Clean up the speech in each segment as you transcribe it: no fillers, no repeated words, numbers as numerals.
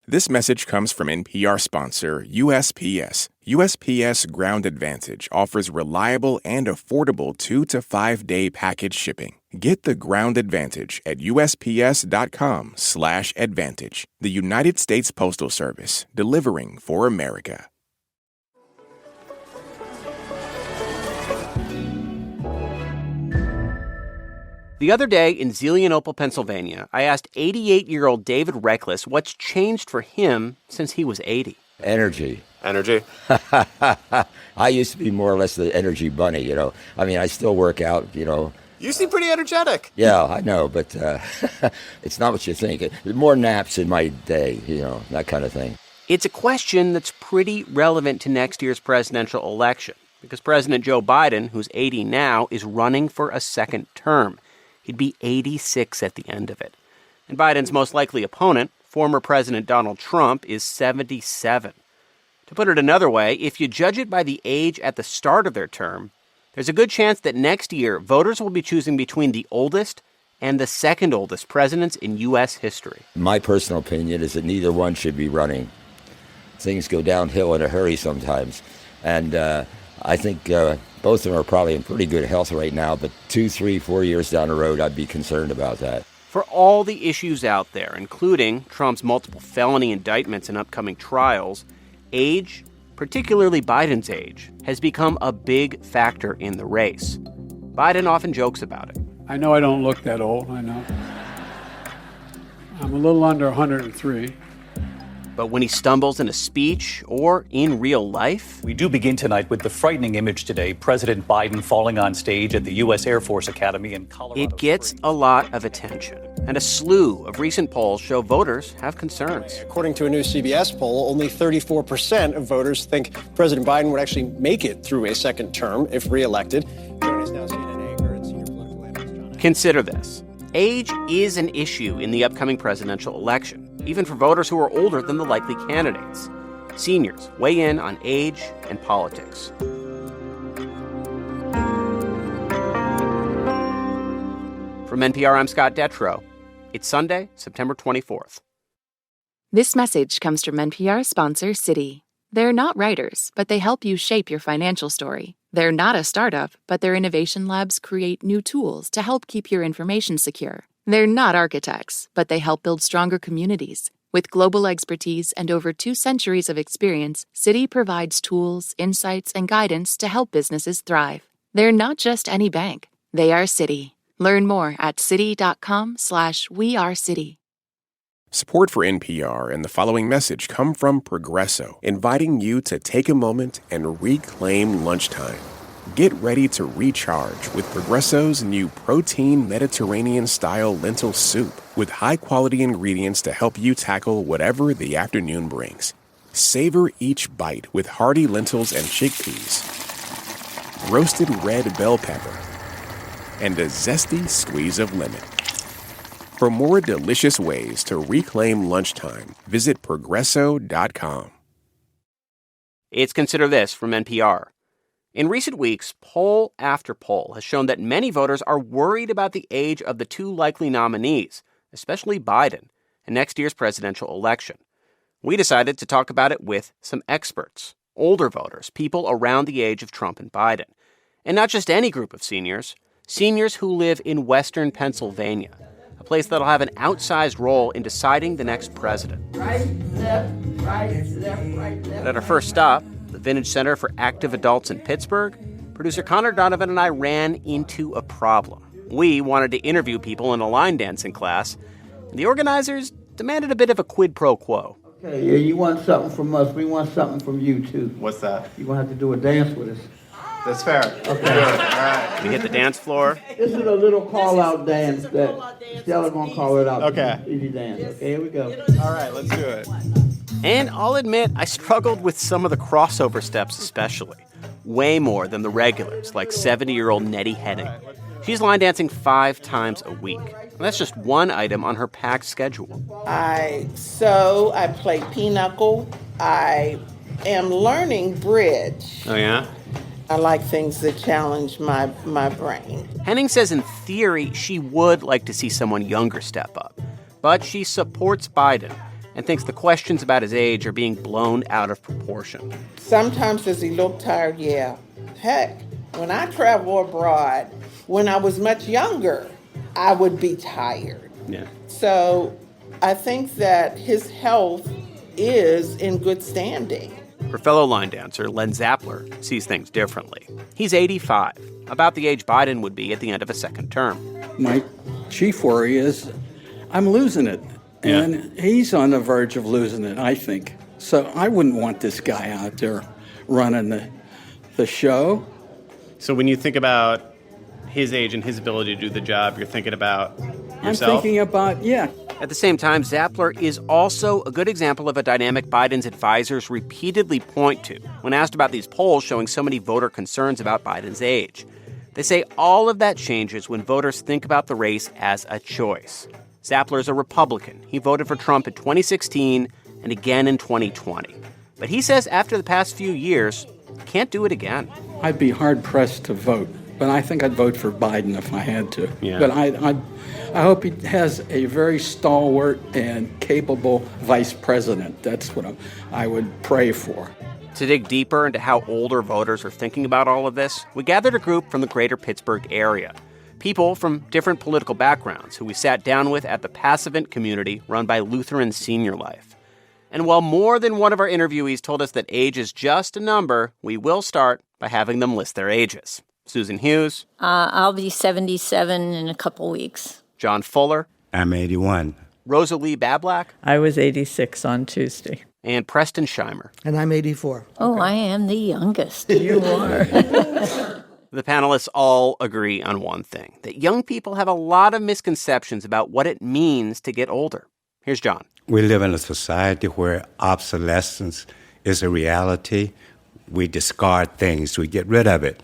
This message comes from NPR sponsor USPS. USPS Ground Advantage offers reliable and affordable 2 to 5 day package shipping. Get the Ground Advantage at USPS.com/advantage. The United States Postal Service, delivering for America. The other day in Zelienople, Pennsylvania, I asked 88-year-old David Reckless what's changed for him since he was 80. Energy. Energy? I used to be more or less the energy bunny, you know. I mean, I still work out, you know. You seem pretty energetic. Yeah, I know, but it's not what you think. More naps in my day, you know, that kind of thing. It's a question that's pretty relevant to next year's presidential election because President Joe Biden, who's 80 now, is running for a second term. He'd be 86 at the end of it. And Biden's most likely opponent, former President Donald Trump, is 77. To put it another way, if you judge it by the age at the start of their term, there's a good chance that next year voters will be choosing between the oldest and the second oldest presidents in U.S. history. My personal opinion is that neither one should be running. Things go downhill in a hurry sometimes. And I think both of them are probably in pretty good health right now, but 2, 3, 4 years down the road, I'd be concerned about that. For all the issues out there, including Trump's multiple felony indictments and upcoming trials, age, particularly Biden's age, has become a big factor in the race. Biden often jokes about it. I know I don't look that old, I know. I'm a little under 103. But when he stumbles in a speech or in real life... We do begin tonight with the frightening image today, President Biden falling on stage at the U.S. Air Force Academy in Colorado. It gets a lot of attention, and a slew of recent polls show voters have concerns. According to a new CBS poll, only 34% of voters think President Biden would actually make it through a second term if reelected. Joining us now, CNN anchor and senior political analyst John. Consider this. Age is an issue in the upcoming presidential election, even for voters who are older than the likely candidates. Seniors weigh in on age and politics. From NPR, I'm Scott Detrow. It's Sunday, September 24th. This message comes from NPR sponsor Citi. They're not writers, but they help you shape your financial story. They're not a startup, but their innovation labs create new tools to help keep your information secure. They're not architects, but they help build stronger communities. With global expertise and over 2 centuries of experience, Citi provides tools, insights, and guidance to help businesses thrive. They're not just any bank. They are Citi. Learn more at citi.com/weareciti. Support for NPR and the following message come from Progresso, inviting you to take a moment and reclaim lunchtime. Get ready to recharge with Progresso's new protein Mediterranean-style lentil soup with high-quality ingredients to help you tackle whatever the afternoon brings. Savor each bite with hearty lentils and chickpeas, roasted red bell pepper, and a zesty squeeze of lemon. For more delicious ways to reclaim lunchtime, visit Progresso.com. It's Consider This from NPR. In recent weeks, poll after poll has shown that many voters are worried about the age of the 2 likely nominees, especially Biden, in next year's presidential election. We decided to talk about it with some experts, older voters, people around the age of Trump and Biden. And not just any group of seniors who live in western Pennsylvania, a place that'll have an outsized role in deciding the next president. Right, left, right, left, right, left. But at our first stop, the Vintage Center for Active Adults in Pittsburgh, producer Connor Donovan and I ran into a problem. We wanted to interview people in a line dancing class, and the organizers demanded a bit of a quid pro quo. Okay, yeah, you want something from us, we want something from you, too. What's that? You're going to have to do a dance with us. That's fair. Okay. Good. All right. We hit the dance floor. This is a little call-out dance that Stella's going to call it out. Okay. Easy dance. Okay, here we go. All right, let's do it. And I'll admit, I struggled with some of the crossover steps especially. Way more than the regulars, like 70-year-old Nettie Heading. She's line dancing 5 times a week. And that's just one item on her packed schedule. I sew, I play pinochle, I am learning bridge. Oh, yeah? I like things that challenge my brain. Henning says in theory she would like to see someone younger step up. But she supports Biden and thinks the questions about his age are being blown out of proportion. Sometimes does he look tired? Yeah. Heck, when I travel abroad, when I was much younger, I would be tired. Yeah. So I think that his health is in good standing. Her fellow line dancer, Len Zappler, sees things differently. He's 85, about the age Biden would be at the end of a second term. My chief worry is I'm losing it. Yeah. And he's on the verge of losing it, I think. So I wouldn't want this guy out there running the show. So when you think about his age and his ability to do the job, you're thinking about yourself? I'm thinking about, yeah. At the same time, Zappler is also a good example of a dynamic Biden's advisors repeatedly point to when asked about these polls showing so many voter concerns about Biden's age. They say all of that changes when voters think about the race as a choice. Zappler is a Republican. He voted for Trump in 2016 and again in 2020. But he says after the past few years, he can't do it again. I'd be hard-pressed to vote, but I think I'd vote for Biden if I had to. Yeah. But I hope he has a very stalwart and capable vice president. That's what I would pray for. To dig deeper into how older voters are thinking about all of this, we gathered a group from the greater Pittsburgh area. People from different political backgrounds who we sat down with at the Passivant community run by Lutheran SeniorLife. And while more than one of our interviewees told us that age is just a number, we will start by having them list their ages. Susan Hughes. I'll be 77 in a couple weeks. John Fuller. I'm 81. Rosalie Bablak. I was 86 on Tuesday. And Preston Scheimer. And I'm 84. Oh, okay. I am the youngest. You are. The panelists all agree on one thing, that young people have a lot of misconceptions about what it means to get older. Here's John. We live in a society where obsolescence is a reality. We discard things. We get rid of it.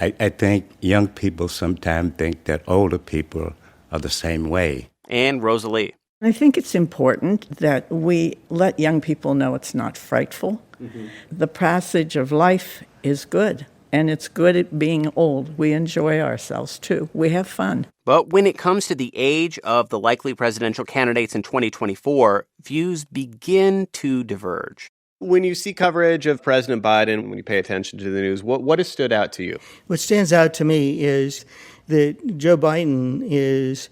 I think young people sometimes think that older people are the same way. And Rosalie. I think it's important that we let young people know it's not frightful. Mm-hmm. The passage of life is good, and it's good at being old. We enjoy ourselves, too. We have fun. But when it comes to the age of the likely presidential candidates in 2024, views begin to diverge. When you see coverage of President Biden, when you pay attention to the news, what has stood out to you? What stands out to me is that Joe Biden is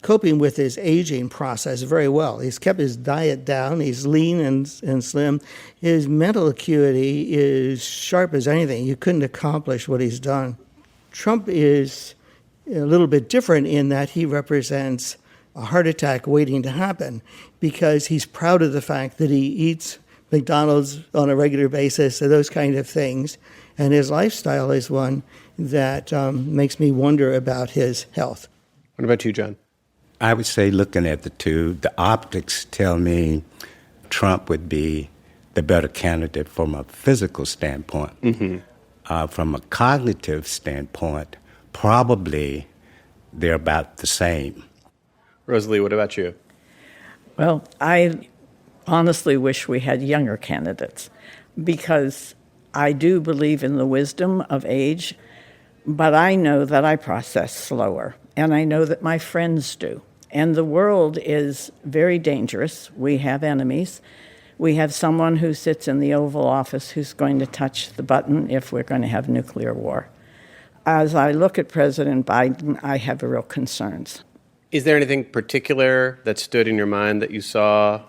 coping with his aging process very well. He's kept his diet down. He's lean and slim. His mental acuity is sharp as anything. You couldn't accomplish what he's done. Trump is a little bit different in that he represents a heart attack waiting to happen because he's proud of the fact that he eats McDonald's on a regular basis and those kind of things. And his lifestyle is one that makes me wonder about his health. What about you, John? I would say, looking at the two, the optics tell me Trump would be the better candidate from a physical standpoint. Mm-hmm. From a cognitive standpoint, probably they're about the same. Rosalie, what about you? Well, I honestly wish we had younger candidates because I do believe in the wisdom of age, but I know that I process slower, and I know that my friends do. And the world is very dangerous. We have enemies. We have someone who sits in the Oval Office who's going to touch the button if we're going to have nuclear war. As I look at President Biden, I have real concerns. Is there anything particular that stood in your mind that you saw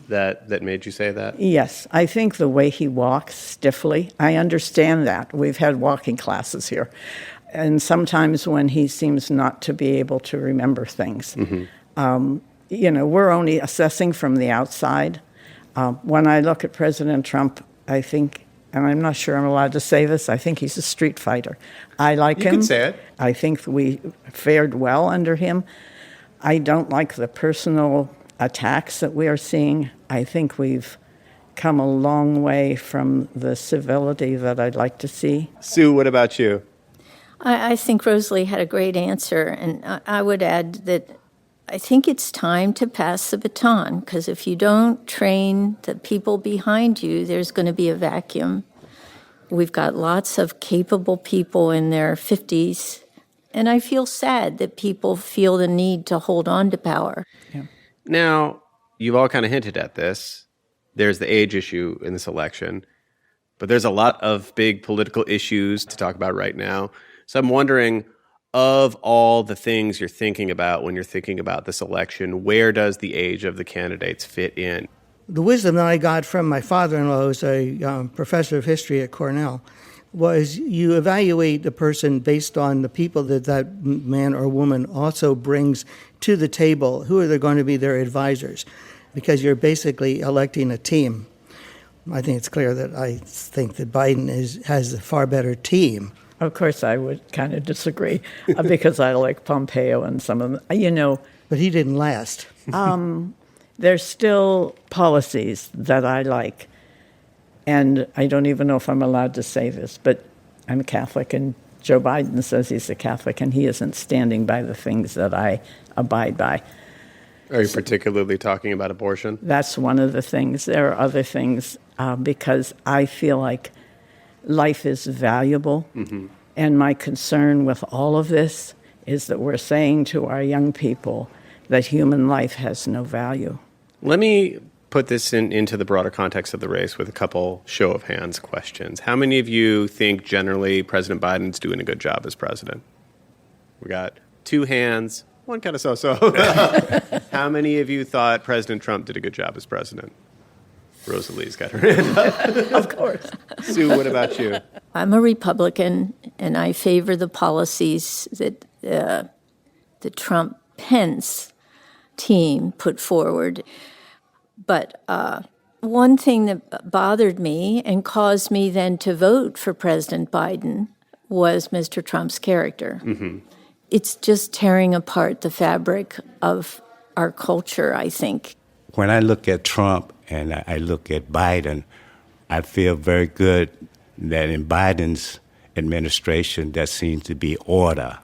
that made you say that? Yes, I think the way he walks stiffly, I understand that. We've had walking classes here. And sometimes when he seems not to be able to remember things. Mm-hmm. We're only assessing from the outside. When I look at President Trump, I think, and I'm not sure I'm allowed to say this, I think he's a street fighter. I like him. You can say it. I think we fared well under him. I don't like the personal attacks that we are seeing. I think we've come a long way from the civility that I'd like to see. Sue, what about you? I think Rosalie had a great answer, and I would add that I think it's time to pass the baton, because if you don't train the people behind you, there's going to be a vacuum. We've got lots of capable people in their 50s, and I feel sad that people feel the need to hold on to power. Yeah. Now, You've all kind of hinted at this. There's the age issue in this election, but there's a lot of big political issues to talk about right now. So I'm wondering, of all the things you're thinking about when you're thinking about this election, where does the age of the candidates fit in? The wisdom that I got from my father-in-law, who's a professor of history at Cornell, was you evaluate the person based on the people that man or woman also brings to the table. Who are they going to be their advisors? Because you're basically electing a team. I think it's clear that I think that Biden has a far better team. Of course, I would kind of disagree because I like Pompeo and some of them, But he didn't last. There's still policies that I like. And I don't even know if I'm allowed to say this, but I'm a Catholic, and Joe Biden says he's a Catholic, and he isn't standing by the things that I abide by. Are you particularly talking about abortion? That's one of the things. There are other things because I feel like life is valuable. Mm-hmm. And my concern with all of this is that we're saying to our young people that human life has no value. Let me put this into the broader context of the race with a couple show of hands questions. How many of you think generally President Biden's doing a good job as president? We got 2 hands. One kind of so-so. How many of you thought President Trump did a good job as president? Rosalie's got her hand up. Of course. Sue, what about you? I'm a Republican, and I favor the policies that the Trump-Pence team put forward. But one thing that bothered me and caused me then to vote for President Biden was Mr. Trump's character. Mm-hmm. It's just tearing apart the fabric of our culture, I think. When I look at Trump and I look at Biden, I feel very good that in Biden's administration there seems to be order.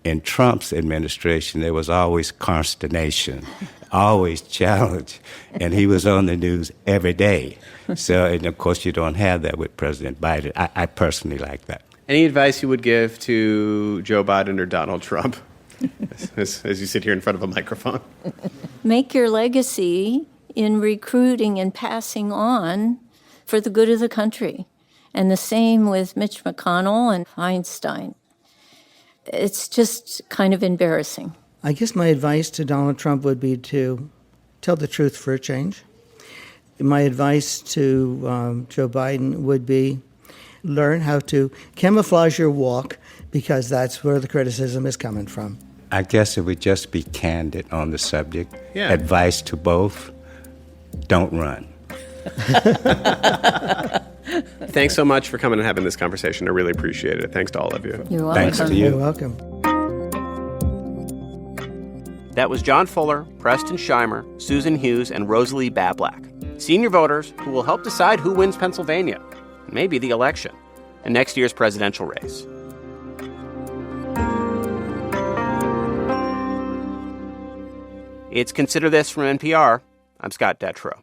In Trump's administration, there was always consternation, always challenge, and he was on the news every day. So, and of course, you don't have that with President Biden. I personally like that. Any advice you would give to Joe Biden or Donald Trump as you sit here in front of a microphone? Make your legacy in recruiting and passing on for the good of the country. And the same with Mitch McConnell and Feinstein. It's just kind of embarrassing. I guess my advice to Donald Trump would be to tell the truth for a change. My advice to Joe Biden would be learn how to camouflage your walk, because that's where the criticism is coming from. I guess if we just be candid on the subject, yeah. Advice to both, don't run. Thanks so much for coming and having this conversation. I really appreciate it. Thanks to all of you. You're welcome. Thanks to you. You're welcome. That was John Fuller, Preston Scheimer, Susan Hughes, and Rosalie Bablack, senior voters who will help decide who wins Pennsylvania, and maybe the election, and next year's presidential race. It's Consider This from NPR. I'm Scott Detrow.